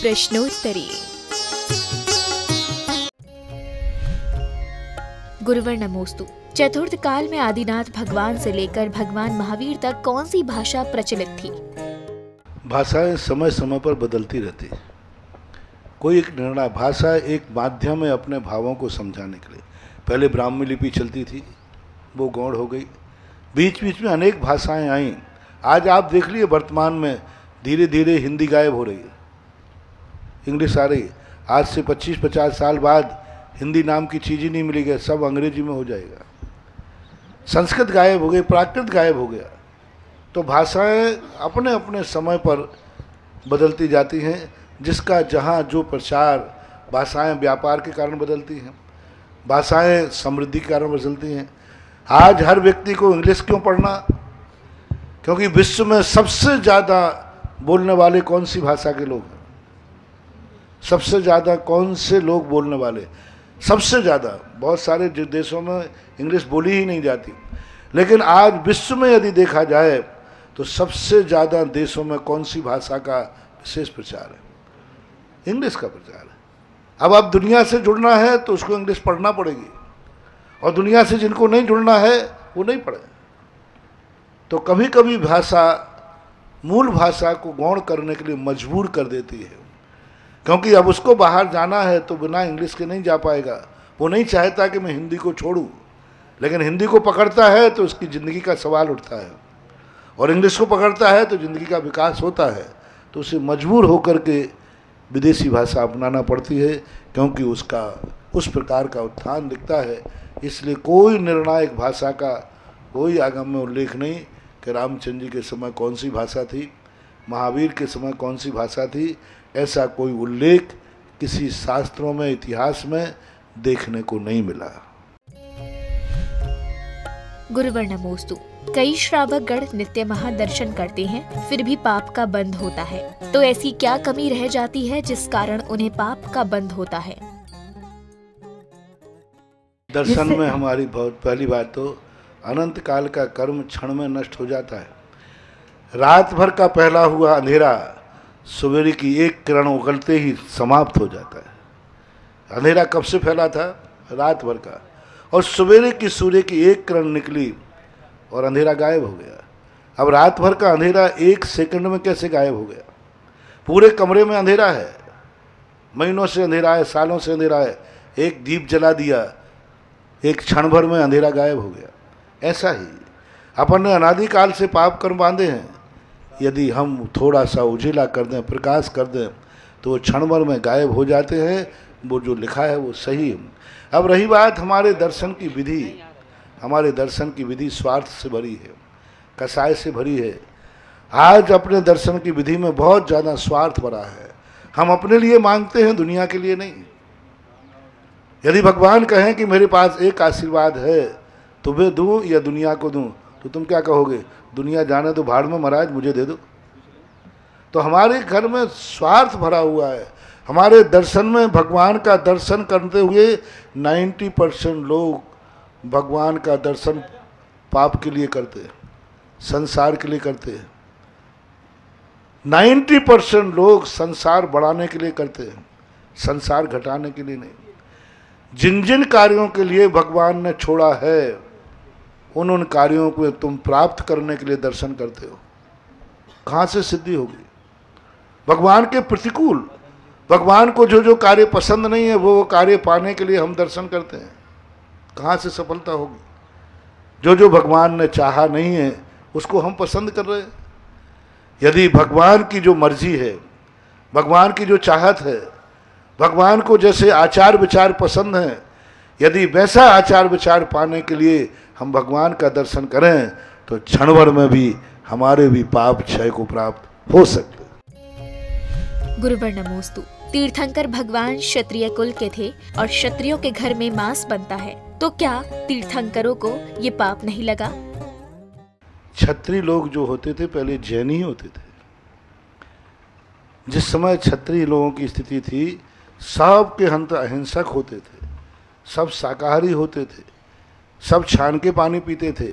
प्रश्नोत्तरी। गुरुवर नमोस्तु। चतुर्थ काल में आदिनाथ भगवान से लेकर भगवान महावीर तक कौन सी भाषा प्रचलित थी? भाषाएं समय समय पर बदलती रहती है। कोई एक निर्णय, भाषा एक माध्यम है अपने भावों को समझाने के लिए। पहले ब्राह्मी लिपि चलती थी, वो गौड़ हो गई। बीच बीच में अनेक भाषाएं आईं। आज आप देख लिए वर्तमान में धीरे धीरे हिंदी गायब हो रही है, इंग्लिश आ रही है। आज से 25-50 साल बाद हिंदी नाम की चीज़ ही नहीं मिलेगी, सब अंग्रेजी में हो जाएगा। संस्कृत गायब हो गई, प्राकृत गायब हो गया। तो भाषाएं अपने अपने समय पर बदलती जाती हैं, जिसका जहाँ जो प्रचार। भाषाएं व्यापार के कारण बदलती हैं, भाषाएं समृद्धि के कारण बदलती हैं। आज हर व्यक्ति को इंग्लिश क्यों पढ़ना? क्योंकि विश्व में सबसे ज़्यादा बोलने वाले कौन सी भाषा के लोग हैं? सबसे ज़्यादा कौन से लोग बोलने वाले? सबसे ज़्यादा बहुत सारे देशों में इंग्लिश बोली ही नहीं जाती। लेकिन आज विश्व में यदि देखा जाए तो सबसे ज़्यादा देशों में कौन सी भाषा का विशेष प्रचार है? इंग्लिश का प्रचार है। अब आप दुनिया से जुड़ना है तो उसको इंग्लिश पढ़ना पड़ेगी, और दुनिया से जिनको नहीं जुड़ना है वो नहीं पढ़े। तो कभी कभी भाषा मूल भाषा को गौण करने के लिए मजबूर कर देती है, क्योंकि अब उसको बाहर जाना है तो बिना इंग्लिश के नहीं जा पाएगा। वो नहीं चाहता कि मैं हिंदी को छोड़ूं, लेकिन हिंदी को पकड़ता है तो उसकी ज़िंदगी का सवाल उठता है, और इंग्लिश को पकड़ता है तो ज़िंदगी का विकास होता है। तो उसे मजबूर होकर के विदेशी भाषा अपनाना पड़ती है, क्योंकि उसका उस प्रकार का उत्थान दिखता है। इसलिए कोई निर्णायक भाषा का कोई आगम में उल्लेख नहीं कि रामचंद्र जी के समय कौन सी भाषा थी, महावीर के समय कौन सी भाषा थी। ऐसा कोई उल्लेख किसी शास्त्रों में, इतिहास में देखने को नहीं मिला। गुरुवर नमोस्तु। कई श्रावक गण नित्य महादर्शन करते हैं, फिर भी पाप का बंध होता है। तो ऐसी क्या कमी रह जाती है जिस कारण उन्हें पाप का बंध होता है? दर्शन में हमारी बहुत पहली बात तो अनंत काल का कर्म क्षण में नष्ट हो जाता है। रात भर का पहला हुआ अंधेरा सवेरे की एक किरण उगलते ही समाप्त हो जाता है। अंधेरा कब से फैला था? रात भर का। और सवेरे की सूर्य की एक किरण निकली और अंधेरा गायब हो गया। अब रात भर का अंधेरा एक सेकंड में कैसे गायब हो गया? पूरे कमरे में अंधेरा है, महीनों से अंधेरा है, सालों से अंधेरा है। एक दीप जला दिया, एक क्षण भर में अंधेरा गायब हो गया। ऐसा ही अपन ने अनादिकाल से पाप कर्म बांधे हैं। यदि हम थोड़ा सा उजिला कर दें, प्रकाश कर दें, तो वो क्षण भर में गायब हो जाते हैं। वो जो लिखा है वो सही है। अब रही बात हमारे दर्शन की विधि, हमारे दर्शन की विधि स्वार्थ से भरी है, कसाय से भरी है। आज अपने दर्शन की विधि में बहुत ज़्यादा स्वार्थ भरा है। हम अपने लिए मांगते हैं, दुनिया के लिए नहीं। यदि भगवान कहें कि मेरे पास एक आशीर्वाद है, तुम्हें दूं या दुनिया को दूं, तो तुम क्या कहोगे? दुनिया जाने तो भाड़ में, महाराज मुझे दे दो। तो हमारे घर में स्वार्थ भरा हुआ है। हमारे दर्शन में भगवान का दर्शन करते हुए 90% लोग भगवान का दर्शन पाप के लिए करते हैं, संसार के लिए करते हैं। 90% लोग संसार बढ़ाने के लिए करते हैं, संसार घटाने के लिए नहीं। जिन जिन कार्यों के लिए भगवान ने छोड़ा है, उन कार्यों को तुम प्राप्त करने के लिए दर्शन करते हो। कहाँ से सिद्धि होगी? भगवान के प्रतिकूल, भगवान को जो जो कार्य पसंद नहीं है वो कार्य पाने के लिए हम दर्शन करते हैं। कहाँ से सफलता होगी? जो जो भगवान ने चाहा नहीं है उसको हम पसंद कर रहे हैं। यदि भगवान की जो मर्जी है, भगवान की जो चाहत है, भगवान को जैसे आचार विचार पसंद है, यदि वैसा आचार विचार पाने के लिए हम भगवान का दर्शन करें, तो क्षण भर में भी हमारे भी पाप क्षय को प्राप्त हो सकते। गुरुवर नमोस्तु। तीर्थंकर भगवान क्षत्रिय कुल के थे और क्षत्रियों के घर में मांस बनता है, तो क्या तीर्थंकरों को ये पाप नहीं लगा? क्षत्रिय लोग जो होते थे पहले जैन ही होते थे। जिस समय क्षत्रिय लोगों की स्थिति थी, सब के हंत अहिंसक होते थे, सब शाकाहारी होते थे, सब छान के पानी पीते थे।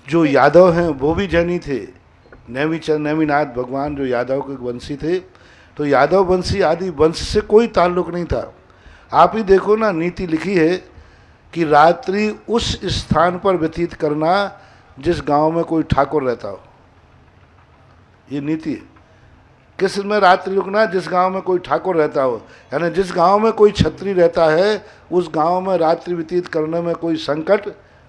जो यादव हैं वो भी जैनी थे। नेमिनाथ भगवान जो यादव के वंशी थे, तो यादव वंशी आदि वंश से कोई ताल्लुक नहीं था। आप ही देखो ना, नीति लिखी है कि रात्रि उस स्थान पर व्यतीत करना जिस गांव में कोई ठाकुर रहता हो। ये नीति है। किस में रात्रि रुकना? जिस गांव में कोई ठाकुर रहता हो, यानी जिस गांव में कोई छत्री रहता है उस गांव में रात्रि व्यतीत करने में कोई संकट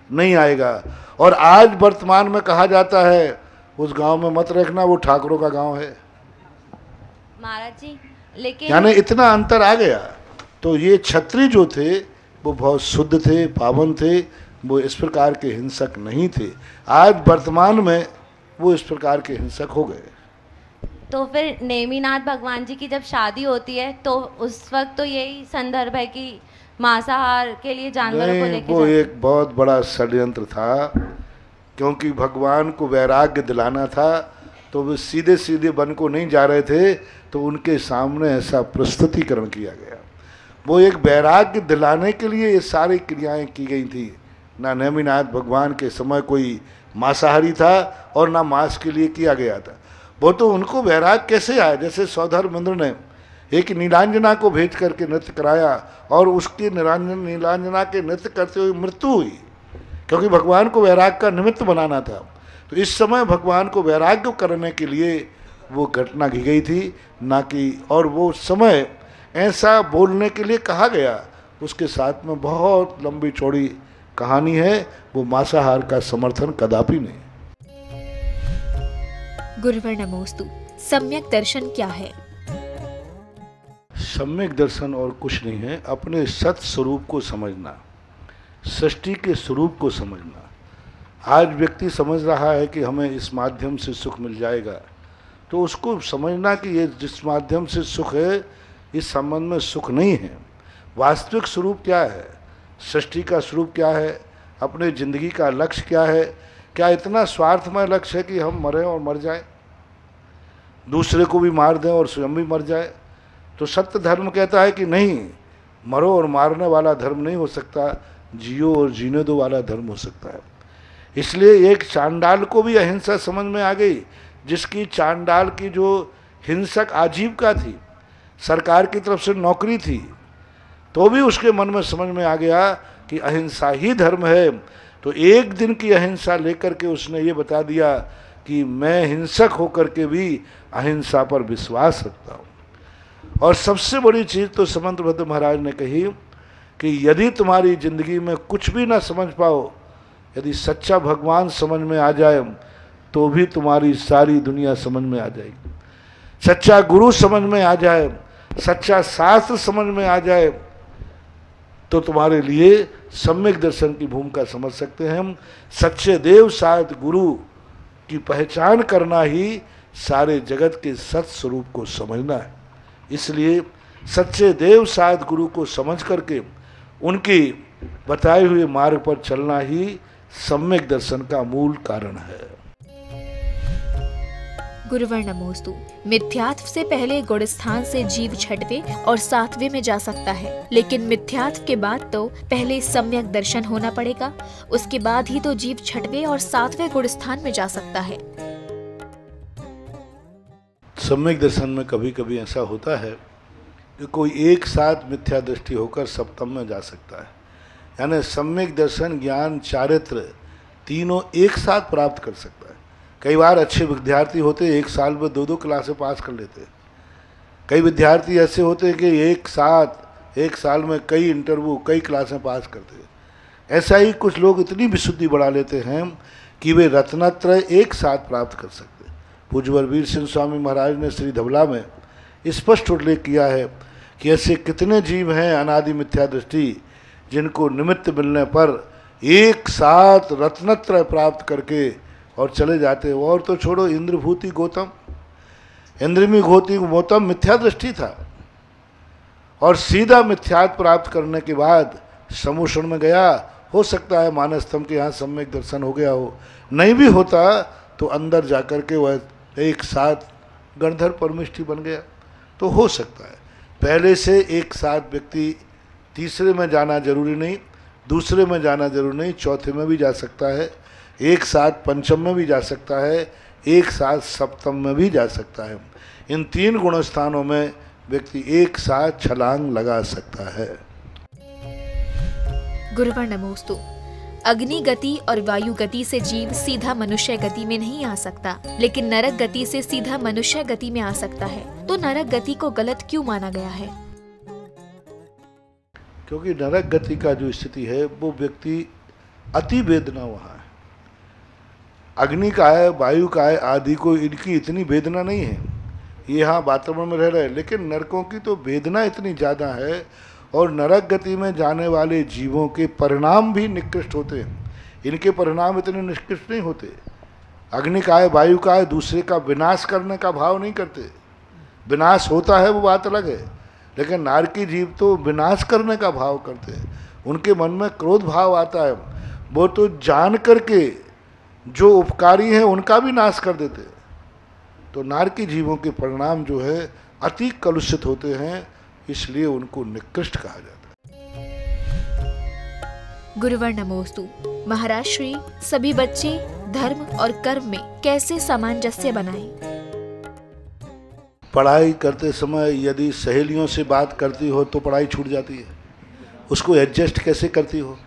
नहीं आएगा। और आज वर्तमान में कहा जाता है उस गांव में मत रखना, वो ठाकुरों का गांव है। महाराज जी, लेकिन यानी इतना अंतर आ गया। तो ये छत्री जो थे वो बहुत शुद्ध थे, पावन थे, वो इस प्रकार के हिंसक नहीं थे। आज वर्तमान में वो इस प्रकार के हिंसक हो गए। तो फिर नेमिनाथ भगवान जी की जब शादी होती है तो उस वक्त तो यही संदर्भ है कि मांसाहार के लिए जानवरों को नहीं, लेके वो एक बहुत बड़ा षड्यंत्र था, क्योंकि भगवान को वैराग्य दिलाना था। तो वे सीधे सीधे वन को नहीं जा रहे थे, तो उनके सामने ऐसा प्रस्तुतिकरण किया गया। वो एक वैराग्य दिलाने के लिए ये सारी क्रियाएं की गई थी। ना नेमिनाथ भगवान के समय कोई मांसाहारी था और ना मांस के लिए किया गया था। वो तो उनको वैराग कैसे आया? जैसे सौधर्म इंद्र ने एक नीलांजना को भेज करके नृत्य कराया और उसकी नीलांजना के नृत्य करते हुए मृत्यु हुई, क्योंकि भगवान को वैराग का निमित्त बनाना था। तो इस समय भगवान को वैराग्य करने के लिए वो घटना की गई थी, ना कि और वो समय ऐसा बोलने के लिए कहा गया। उसके साथ में बहुत लंबी चौड़ी कहानी है। वो मांसाहार का समर्थन कदापि नहीं। गुरुवर नमोस्तु। सम्यक दर्शन क्या है? सम्यक दर्शन और कुछ नहीं है, अपने सत स्वरूप को समझना, सृष्टि के स्वरूप को समझना। आज व्यक्ति समझ रहा है कि हमें इस माध्यम से सुख मिल जाएगा, तो उसको समझना कि ये जिस माध्यम से सुख है इस संबंध में सुख नहीं है। वास्तविक स्वरूप क्या है? सृष्टि का स्वरूप क्या है? अपने जिंदगी का लक्ष्य क्या है? क्या इतना स्वार्थमय लक्ष्य है कि हम मरें और मर जाएं, दूसरे को भी मार दें और स्वयं भी मर जाए? तो सत्य धर्म कहता है कि नहीं, मरो और मारने वाला धर्म नहीं हो सकता, जियो और जीने दो वाला धर्म हो सकता है। इसलिए एक चांडाल को भी अहिंसा समझ में आ गई, जिसकी चांडाल की जो हिंसक आजीविका थी, सरकार की तरफ से नौकरी थी, तो भी उसके मन में समझ में आ गया कि अहिंसा ही धर्म है। तो एक दिन की अहिंसा लेकर के उसने ये बता दिया कि मैं हिंसक होकर के भी अहिंसा पर विश्वास रखता हूँ। और सबसे बड़ी चीज़ तो समंतभद्र महाराज ने कही कि यदि तुम्हारी जिंदगी में कुछ भी ना समझ पाओ, यदि सच्चा भगवान समझ में आ जाए तो भी तुम्हारी सारी दुनिया समझ में आ जाएगी। सच्चा गुरु समझ में आ जाए, सच्चा शास्त्र समझ में आ जाए, तो तुम्हारे लिए सम्यक दर्शन की भूमिका समझ सकते हैं हम। सच्चे देव शायद गुरु की पहचान करना ही सारे जगत के सत स्वरूप को समझना है। इसलिए सच्चे देव शायद गुरु को समझ करके उनकी बताए हुए मार्ग पर चलना ही सम्यक दर्शन का मूल कारण है। गुरुवर नमोस्तु। मिथ्यात्व से पहले गुण स्थान से जीव छठवें और सातवें में जा सकता है, लेकिन मिथ्यात्व के बाद तो पहले सम्यक दर्शन होना पड़ेगा, उसके बाद ही तो जीव छठवें और सातवें गुण स्थान में जा सकता है। सम्यक दर्शन में कभी कभी ऐसा होता है कि कोई एक साथ मिथ्या दृष्टि होकर सप्तम में जा सकता है, यानी सम्यक दर्शन, ज्ञान, चारित्र तीनों एक साथ प्राप्त कर सकता है। कई बार अच्छे विद्यार्थी होते एक साल में 2-2 क्लासें पास कर लेते। कई विद्यार्थी ऐसे होते कि एक साल में कई इंटरव्यू, कई क्लासें पास करते। ऐसा ही कुछ लोग इतनी विशुद्धि बढ़ा लेते हैं कि वे रत्नत्रय एक साथ प्राप्त कर सकते। पूज्य वीर सिंह स्वामी महाराज ने श्री धवला में स्पष्ट उल्लेख किया है कि ऐसे कितने जीव हैं अनादि मिथ्या दृष्टि, जिनको निमित्त मिलने पर एक साथ रत्नत्रय प्राप्त करके और चले जाते। और तो छोड़ो, इंद्रभूति गौतम, इंद्रमी घोती गौतम मिथ्या दृष्टि था, और सीधा मिथ्यात्व प्राप्त करने के बाद समूषण में गया। हो सकता है मानस्तंभ के यहाँ सम्यक दर्शन हो गया हो, नहीं भी होता तो अंदर जाकर के वह एक साथ गणधर परमिष्ठी बन गया, तो हो सकता है। पहले से एक साथ व्यक्ति तीसरे में जाना जरूरी नहीं, दूसरे में जाना जरूरी नहीं, चौथे में भी जा सकता है, एक साथ पंचम में भी जा सकता है, एक साथ सप्तम में भी जा सकता है। इन 3 गुण स्थानों में व्यक्ति एक साथ छलांग लगा सकता है। गुरुवर नमोस्तु। अग्नि गति और वायु गति से जीव सीधा मनुष्य गति में नहीं आ सकता, लेकिन नरक गति से सीधा मनुष्य गति में आ सकता है। तो नरक गति को गलत क्यों माना गया है? क्योंकि नरक गति का जो स्थिति है वो व्यक्ति अति वेदना वहाँ है। अग्नि का है, वायु का है, आदि को इनकी इतनी वेदना नहीं है, ये यहाँ वातावरण में रह रहे हैं, लेकिन नरकों की तो वेदना इतनी ज़्यादा है। और नरक गति में जाने वाले जीवों के परिणाम भी निकृष्ट होते हैं, इनके परिणाम इतने निकृष्ट नहीं होते। अग्नि का है, वायु का है, दूसरे का विनाश करने का भाव नहीं करते। विनाश होता है वो बात अलग है, लेकिन नारकी जीव तो विनाश करने का भाव करते हैं। उनके मन में क्रोध भाव आता है, वो तो जान करके जो उपकारी हैं उनका भी नाश कर देते हैं। तो नारकी जीवों के परिणाम जो है अति कलुषित होते हैं, इसलिए उनको निकृष्ट कहा जाता है। गुरुवर नमोस्तु। महाराज श्री, सभी बच्चे धर्म और कर्म में कैसे सामंजस्य बनाएं? पढ़ाई करते समय यदि सहेलियों से बात करती हो तो पढ़ाई छूट जाती है, उसको एडजस्ट कैसे करती हो।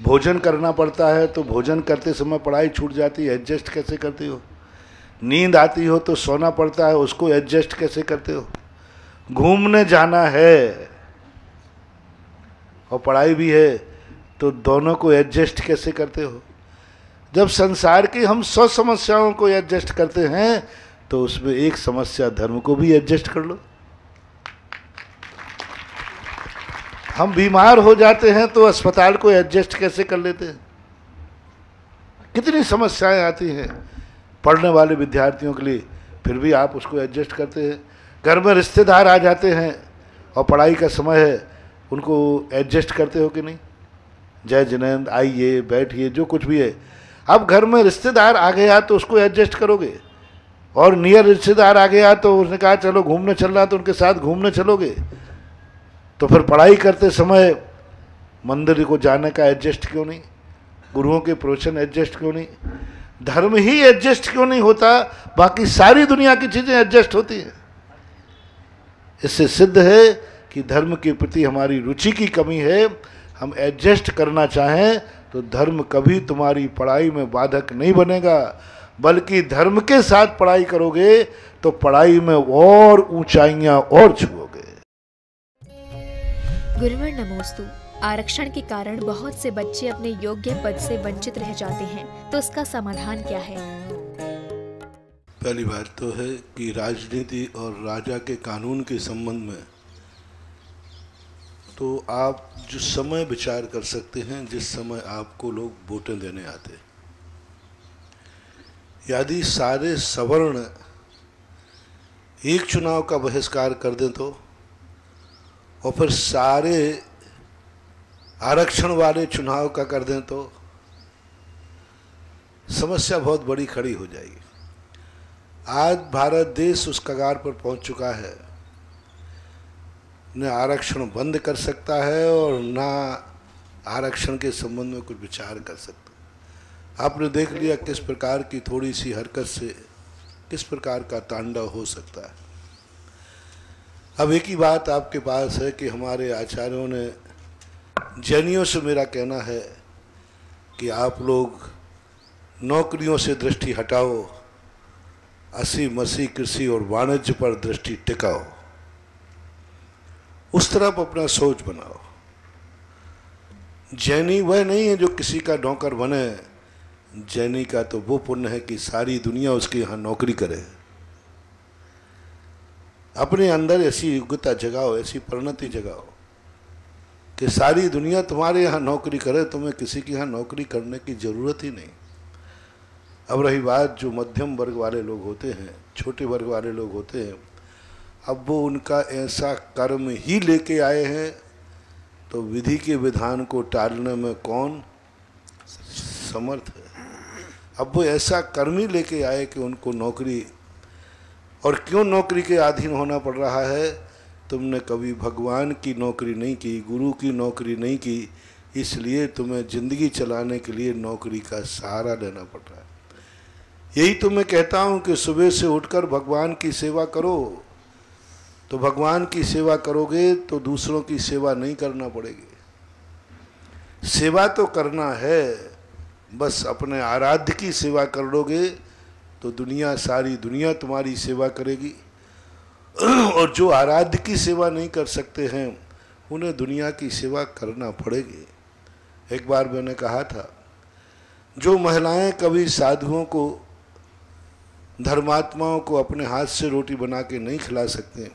भोजन करना पड़ता है तो भोजन करते समय पढ़ाई छूट जाती है, एडजस्ट कैसे करती हो। नींद आती हो तो सोना पड़ता है, उसको एडजस्ट कैसे करते हो। घूमने जाना है और पढ़ाई भी है, तो दोनों को एडजस्ट कैसे करते हो। जब संसार की हम 100 समस्याओं को एडजस्ट करते हैं तो उसमें एक समस्या धर्म को भी एडजस्ट कर लो। हम बीमार हो जाते हैं तो अस्पताल को एडजस्ट कैसे कर लेते हैं। कितनी समस्याएं आती हैं पढ़ने वाले विद्यार्थियों के लिए, फिर भी आप उसको एडजस्ट करते हैं। घर में रिश्तेदार आ जाते हैं और पढ़ाई का समय है, उनको एडजस्ट करते हो कि नहीं। जय जिनेंद्र, आइए बैठिए, जो कुछ भी है। अब घर में रिश्तेदार आ गया तो उसको एडजस्ट करोगे, और नियर रिश्तेदार आ गया तो उसने कहा चलो घूमने चल रहा तो उनके साथ घूमने चलोगे। तो फिर पढ़ाई करते समय मंदिर को जाने का एडजस्ट क्यों नहीं, गुरुओं के प्रवचन एडजस्ट क्यों नहीं, धर्म ही एडजस्ट क्यों नहीं होता, बाकी सारी दुनिया की चीज़ें एडजस्ट होती हैं। इससे सिद्ध है कि धर्म के प्रति हमारी रुचि की कमी है। हम एडजस्ट करना चाहें तो धर्म कभी तुम्हारी पढ़ाई में बाधक नहीं बनेगा, बल्कि धर्म के साथ पढ़ाई करोगे तो पढ़ाई में और ऊंचाइयां और छुओगे। गुरुवर नमोस्तु। आरक्षण के कारण बहुत से बच्चे अपने योग्य पद से वंचित रह जाते हैं, तो इसका समाधान क्या है? पहली बात तो है कि राजनीति और राजा के कानून के संबंध में तो आप जो समय विचार कर सकते हैं, जिस समय आपको लोग वोटें देने आते, यदि सारे सवर्ण एक चुनाव का बहिष्कार कर दें तो, और फिर सारे आरक्षण वाले चुनाव का कर दें तो समस्या बहुत बड़ी खड़ी हो जाएगी। आज भारत देश उस कगार पर पहुंच चुका है, न आरक्षण बंद कर सकता है और न आरक्षण के संबंध में कुछ विचार कर सकता। आपने देख लिया किस प्रकार की थोड़ी सी हरकत से किस प्रकार का तांडव हो सकता है। अब एक ही बात आपके पास है कि हमारे आचार्यों ने, जैनियों से मेरा कहना है कि आप लोग नौकरियों से दृष्टि हटाओ, 80-80 कृषि और वाणिज्य पर दृष्टि टिकाओ, उस तरफ अपना सोच बनाओ। जैनी वह नहीं है जो किसी का नौकर बने, जैनी का तो वो पुण्य है कि सारी दुनिया उसके यहाँ नौकरी करे। अपने अंदर ऐसी योग्यता जगाओ, ऐसी परिणति जगाओ कि सारी दुनिया तुम्हारे यहाँ नौकरी करे, तुम्हें किसी के यहाँ नौकरी करने की ज़रूरत ही नहीं। अब रही बात जो मध्यम वर्ग वाले लोग होते हैं, छोटे वर्ग वाले लोग होते हैं, अब वो उनका ऐसा कर्म ही लेके आए हैं तो विधि के विधान को टालने में कौन समर्थ है। अब वो ऐसा कर्म ही लेके आए कि उनको नौकरी, और क्यों नौकरी के अधीन होना पड़ रहा है, तुमने कभी भगवान की नौकरी नहीं की, गुरु की नौकरी नहीं की, इसलिए तुम्हें ज़िंदगी चलाने के लिए नौकरी का सहारा लेना पड़ रहा है। यही तो मैं कहता हूँ कि सुबह से उठकर भगवान की सेवा करो, तो भगवान की सेवा करोगे तो दूसरों की सेवा नहीं करना पड़ेगी। सेवा तो करना है, बस अपने आराध्य की सेवा कर लोगे तो दुनिया, सारी दुनिया तुम्हारी सेवा करेगी। और जो आराध्य की सेवा नहीं कर सकते हैं उन्हें दुनिया की सेवा करना पड़ेगी। एक बार मैंने कहा था, जो महिलाएं कभी साधुओं को, धर्मात्माओं को अपने हाथ से रोटी बना के नहीं खिला सकते,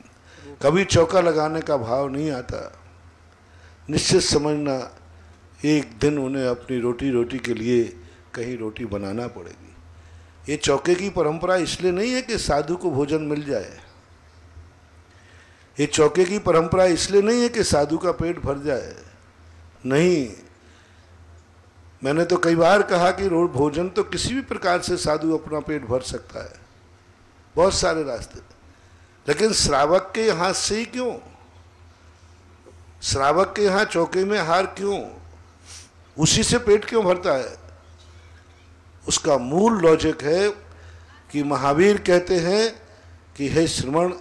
कभी चौका लगाने का भाव नहीं आता, निश्चित समझना एक दिन उन्हें अपनी रोटी के लिए कहीं रोटी बनाना पड़ेगी। ये चौके की परंपरा इसलिए नहीं है कि साधु को भोजन मिल जाए, ये चौके की परंपरा इसलिए नहीं है कि साधु का पेट भर जाए, नहीं। मैंने तो कई बार कहा कि भोजन तो किसी भी प्रकार से साधु अपना पेट भर सकता है, बहुत सारे रास्ते, लेकिन श्रावक के हाथ से ही क्यों? श्रावक के यहाँ चौके में हार क्यों? उसी से पेट क्यों भरता है? उसका मूल लॉजिक है कि महावीर कहते हैं कि हे श्रमण,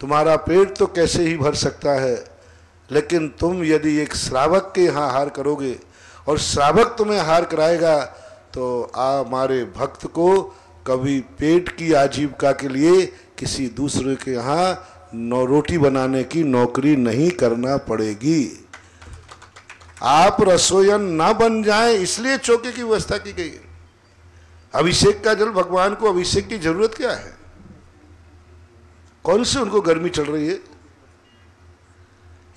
तुम्हारा पेट तो कैसे ही भर सकता है, लेकिन तुम यदि एक श्रावक के यहाँ हार करोगे और श्रावक तुम्हें हार कराएगा तो हमारे भक्त को कभी पेट की आजीविका के लिए किसी दूसरे के यहाँ रोटी बनाने की नौकरी नहीं करना पड़ेगी। आप रसोईयन ना बन जाएं, इसलिए चौके की व्यवस्था की गई है। अभिषेक का जल, भगवान को अभिषेक की जरूरत क्या है? कौन से उनको गर्मी चल रही है?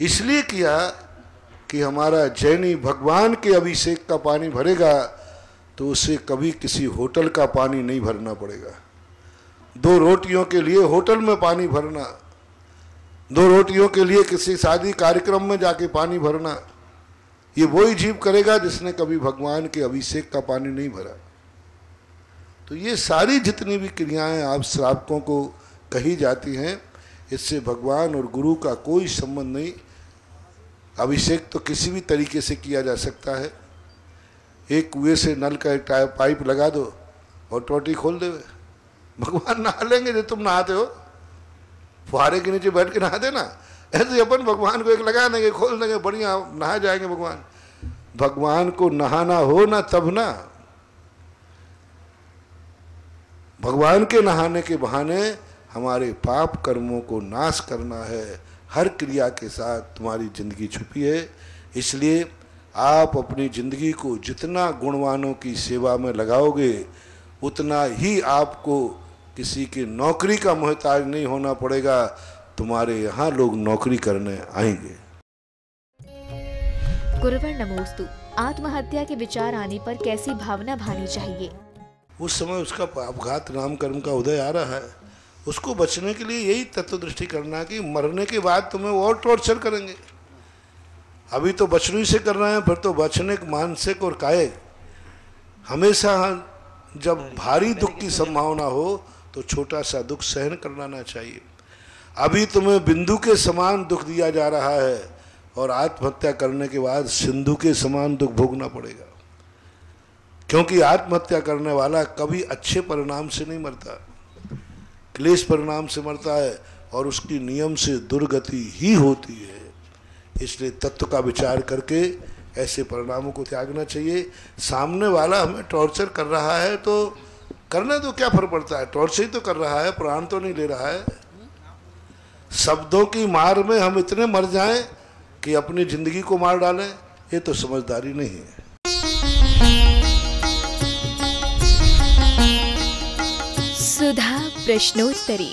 इसलिए किया कि हमारा जैनी भगवान के अभिषेक का पानी भरेगा तो उसे कभी किसी होटल का पानी नहीं भरना पड़ेगा। 2 रोटियों के लिए होटल में पानी भरना, 2 रोटियों के लिए किसी शादी कार्यक्रम में जाके पानी भरना, ये वही जीव करेगा जिसने कभी भगवान के अभिषेक का पानी नहीं भरा। तो ये सारी जितनी भी क्रियाएं आप श्रावकों को कही जाती हैं, इससे भगवान और गुरु का कोई संबंध नहीं। अभिषेक तो किसी भी तरीके से किया जा सकता है। एक कुएं से नल का एक पाइप लगा दो और टोटी खोल दे, भगवान नहा लेंगे। जो तुम नहाते हो फुहारे के नीचे बैठ के नहाते ना, ऐसे अपन भगवान को एक लगा देंगे, खोल देंगे, बढ़िया नहा जाएंगे भगवान। भगवान को नहाना हो ना तब ना, भगवान के नहाने के बहाने हमारे पाप कर्मों को नाश करना है। हर क्रिया के साथ तुम्हारी जिंदगी छुपी है, इसलिए आप अपनी जिंदगी को जितना गुणवानों की सेवा में लगाओगे उतना ही आपको किसी की नौकरी का मोहताज नहीं होना पड़ेगा। तुम्हारे यहाँ लोग नौकरी करने आएंगे। गुरुवर नमोस्तु। आत्महत्या के विचार आने पर कैसी भावना भानी चाहिए? उस समय उसका अपघात नाम कर्म का उदय आ रहा है, उसको बचने के लिए यही तत्व दृष्टि करना कि मरने के बाद तुम्हें और टॉर्चर करेंगे। अभी तो बचने से कर रहे हैं, फिर तो बचने मानसिक और कायिक। हमेशा जब भारी दुख की संभावना हो तो छोटा सा दुख सहन करना चाहिए। अभी तुम्हें बिंदु के समान दुख दिया जा रहा है और आत्महत्या करने के बाद सिंधु के समान दुख भोगना पड़ेगा, क्योंकि आत्महत्या करने वाला कभी अच्छे परिणाम से नहीं मरता, क्लेश परिणाम से मरता है और उसकी नियम से दुर्गति ही होती है। इसलिए तत्व का विचार करके ऐसे परिणामों को त्यागना चाहिए। सामने वाला हमें टॉर्चर कर रहा है तो करने दो, क्या फर्क पड़ता है? टॉर्चर ही तो कर रहा है, प्राण तो नहीं ले रहा है। शब्दों की मार में हम इतने मर जाएं कि अपनी जिंदगी को मार डालें, ये तो समझदारी नहीं है। सुधा प्रश्नोत्तरी।